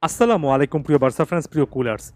আসসালামু আলাইকুম প্রিয় বার্সা ফ্যান্স, প্রিয় কুলার্স।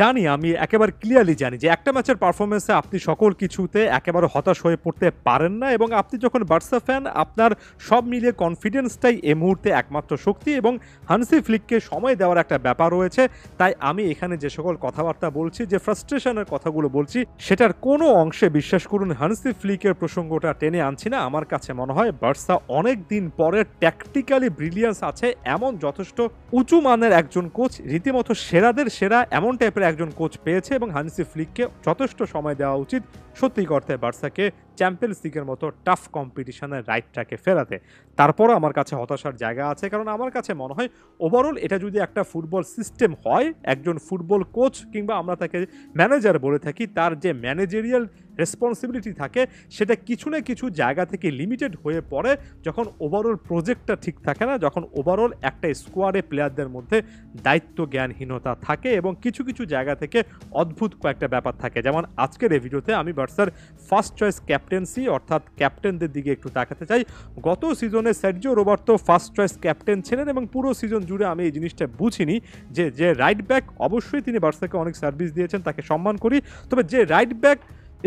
জানি আমি একেবারে ক্লিয়ারলি জানি যে একটা ম্যাচের পারফরম্যান্সে আপনি সকল কিছুতে একেবারে হতাশ হয়ে পড়তে পারেন না এবং আপনি যখন বার্সা ফ্যান আপনার সব মিলিয়ে কনফিডেন্সটাই এই মুহূর্তে একমাত্র শক্তি এবং হানসি ফ্লিককে সময় দেওয়ার একটা ব্যাপার রয়েছে। তাই আমি এখানে যে সকল কথাবার্তা বলছি, যে ফ্রাস্ট্রেশনের কথাগুলো বলছি, সেটার কোনো অংশে বিশ্বাস করুন হানসি ফ্লিকের প্রসঙ্গটা টেনে আনছি না। আমার কাছে মনে হয় বার্সা অনেক দিন পরে ট্যাকটিক্যালি ব্রিলিয়ান্স আছে এমন যথেষ্ট উঁচু মানের একজন কোচ, রীতিমতো সেরাদের সেরা এমন টাইপের একজন কোচ পেয়েছে এবং হানসি ফ্লিককে যথেষ্ট সময় দেওয়া উচিত সত্যি অর্থে বার্সাকে চ্যাম্পিয়ন্স লিগের মতো টাফ কম্পিটিশনের রাইট ট্র্যাকে ফেরাতে। তারপরও আমার কাছে হতাশার জায়গা আছে, কারণ আমার কাছে মনে হয় ওভারঅল এটা যদি একটা ফুটবল সিস্টেম হয়, একজন ফুটবল কোচ কিংবা আমরা তাকে ম্যানেজার বলে থাকি, তার যে ম্যানেজেরিয়াল রেসপন্সিবিলিটি থাকে সেটা কিছু না কিছু জায়গা থেকে লিমিটেড হয়ে পড়ে যখন ওভারঅল প্রজেক্টটা ঠিক থাকে না, যখন ওভারঅল একটা স্কোয়াডে প্লেয়ারদের মধ্যে দায়িত্ব জ্ঞানহীনতা থাকে এবং কিছু কিছু জায়গা থেকে অদ্ভুত কয়েকটা ব্যাপার থাকে। যেমন আজকের এই ভিডিওতে আমি বার্সার ফার্স্ট চয়েস ক্যাপ্টেন্সি অর্থাৎ ক্যাপ্টেনদের দিকে একটু তাকাতে চাই। গত সিজনে Sergio Roberto first choice captain ছিলেন এবং পুরো সিজন জুড়ে আমি এই জিনিসটা বুঝিনি যে রাইট ব্যাক, অবশ্যই তিনি বার্সাকে অনেক সার্ভিস দিয়েছেন, তাকে সম্মান করি, তবে যে রাইট ব্যাক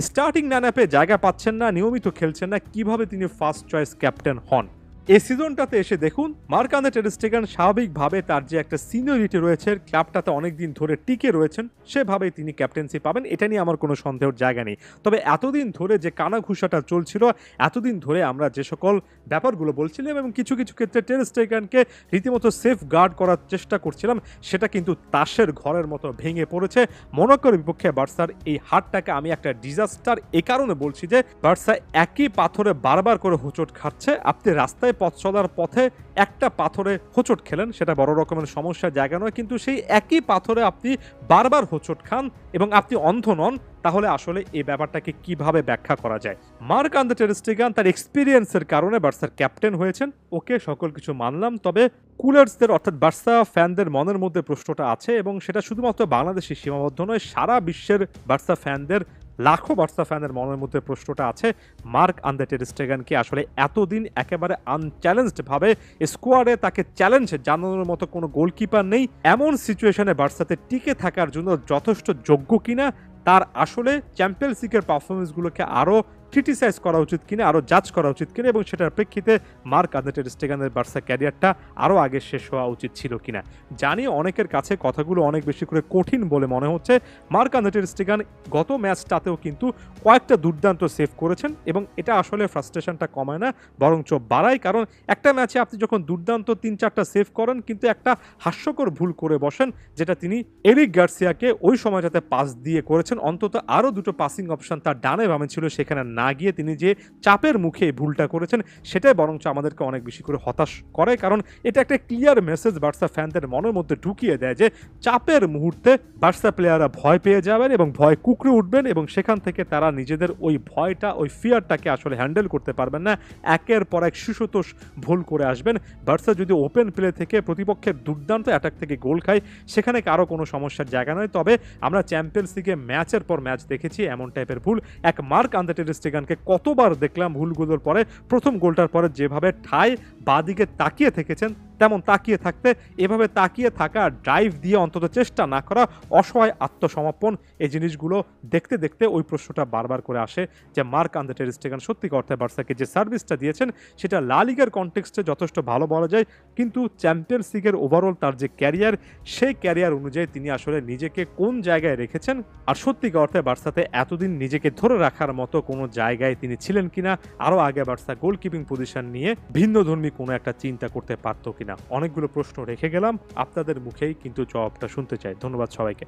স্টার্টিং লাইনআপে জায়গা পাচ্ছেন না, নিয়মিত খেলছেন না, কিভাবে তিনি ফার্স্ট চয়েস ক্যাপ্টেন হন? এই সিজনটাতে এসে দেখুন মার্ক-আন্দ্রে টের স্টেগেন স্বাভাবিকভাবে তার যে একটা সিনিয়রিটি রয়েছে, ক্লাবটাতে অনেকদিন ধরে টিকে রয়েছেন, সেভাবেই তিনি ক্যাপ্টেন্সি পাবেন, এটা নিয়ে আমার কোনো সন্দেহের জায়গা নেই। তবে এতদিন ধরে যে কানাঘুষাটা চলছিল, এতদিন ধরে আমরা যে সকল ব্যাপারগুলো বলছিলাম এবং কিছু কিছু ক্ষেত্রে টের স্টেগেনকে রীতিমতো সেফ গার্ড করার চেষ্টা করছিলাম, সেটা কিন্তু তাসের ঘরের মতো ভেঙে পড়েছে। মনোকোর বিপক্ষে বার্সার এই হারটাকে আমি একটা ডিজাস্টার এ কারণে বলছি যে বার্সা একই পাথরে বারবার করে হোঁচট খাচ্ছে। আপনি রাস্তায় পথ চলার পথে একটা পাথরে হোঁচট খেলেন, সেটা বড় রকমের সমস্যার জায়গা নয়, কিন্তু সেই একই পাথরে আপনি বারবার হোঁচট খান এবং আপনি অন্ধ নন, তাহলে আসলে এই ব্যাপারটাকে কিভাবে ব্যাখ্যা করা যায়? মার্ক-আন্দ্রে টের স্টেগেন তার এক্সপিরিয়েন্সের কারণে বার্সার ক্যাপ্টেন হয়েছেন, ওকে সকল কিছু মানলাম। তবে কুলার্সদের অর্থাৎ বার্সা ফ্যানদের মনের মধ্যে প্রশ্নটা আছে এবং সেটা শুধুমাত্র বাংলাদেশে সীমাবদ্ধ নয়, সারা বিশ্বের বার্সা ফ্যানদের, লাখো বার্সা ফ্যানের মনের মধ্যে প্রশ্নটা আছে, মার্ক-আন্দ্রে টের স্টেগেন কি আসলে এতদিন একেবারে আনচ্যালেঞ্জড ভাবে স্কোয়াডে তাকে চ্যালেঞ্জ জানানোর মতো কোনো গোলকিপার নেই, এমন সিচুয়েশনে বার্সাতে টিকে থাকার জন্য যথেষ্ট যোগ্য কিনা, তার আসলে চ্যাম্পিয়ন্স লিগের পারফরমেন্সগুলোকে আরও ক্রিটিসাইজ করা উচিত কিনা, আরও জাজ করা উচিত কিনা এবং সেটার প্রেক্ষিতে মার্ক-আন্দ্রে টের স্টেগেনের বার্সা ক্যারিয়ারটা আরও আগে শেষ হওয়া উচিত ছিল কিনা। জানি অনেকের কাছে কথাগুলো অনেক বেশি করে কঠিন বলে মনে হচ্ছে। মার্ক-আন্দ্রে টের স্টেগেন গত ম্যাচটাতেও কিন্তু কয়েকটা দুর্দান্ত সেভ করেছেন এবং এটা আসলে ফ্রাস্ট্রেশনটা কমায় না, বরঞ্চ বাড়ায়, কারণ একটা ম্যাচে আপনি যখন দুর্দান্ত 3-4টা সেভ করেন কিন্তু একটা হাস্যকর ভুল করে বসেন, যেটা তিনি এরিক গার্সিয়াকে ওই সময়টাতে পাস দিয়ে করেছেন। অন্তত আরও দুটো পাসিং অপশন তার ডানে বামে ছিল, সেখানে না গিয়ে তিনি যে চাপের মুখে ভুলটা করেছেন, সেটাই বরঞ্চ আমাদেরকে অনেক বেশি করে হতাশ করে, কারণ এটা একটা ক্লিয়ার মেসেজ বার্সা ফ্যানদের মনের মধ্যে ঢুকিয়ে দেয় যে চাপের মুহূর্তে বার্সা প্লেয়াররা ভয় পেয়ে যাবেন এবং ভয় কুকড়ে উঠবেন এবং সেখান থেকে তারা নিজেদের ওই ভয়টা, ওই ফিয়ারটাকে আসলে হ্যান্ডেল করতে পারবেন না, একের পর এক শিশুতোষ ভুল করে আসবেন। বার্সা যদি ওপেন প্লে থেকে প্রতিপক্ষের দুর্দান্ত অ্যাটাক থেকে গোল খায়, সেখানে কারো কোনো সমস্যার জায়গা নয়। তবে আমরা চ্যাম্পিয়ন্স লিগে ম্যাচের পর ম্যাচ দেখেছি এমন টাইপের ভুল, এক মার্ক-আন্দ্রে টের স্টেগেনকে কতবার দেখলাম ভুলগুলোর পরে, প্রথম গোলটার পরে যেভাবে ঠায় বাঁদিকে তাকিয়ে থেকেছেন, তেমন তাকিয়ে থাকতে, এভাবে তাকিয়ে থাকা, ড্রাইভ দিয়ে অন্তত চেষ্টা না করা, অসহায় আত্মসমর্পণ, এই জিনিসগুলো দেখতে দেখতে ওই প্রশ্নটা বারবার করে আসে যে মার্ক-আন্দ্রে টের স্টেগেন সত্যি অর্থে বার্সাকে যে সার্ভিসটা দিয়েছেন সেটা লা লিগার কনটেক্সটে যথেষ্ট ভালো বলা যায়, কিন্তু চ্যাম্পিয়ন্স লিগের ওভারঅল তার যে ক্যারিয়ার, সেই ক্যারিয়ার অনুযায়ী তিনি আসলে নিজেকে কোন জায়গায় রেখেছেন আর সত্যি অর্থে বার্সাতে এতদিন নিজেকে ধরে রাখার মতো কোনো জায়গায় তিনি ছিলেন কিনা, আরও আগে বার্সা গোলকিপিং পজিশন নিয়ে ভিন্নধর্মী কোনো একটা চিন্তা করতে পারতো কিনা, অনেকগুলো প্রশ্ন রেখে গেলাম, আপনাদের মুখেই কিন্তু জবাবটা শুনতে চাই। ধন্যবাদ সবাইকে।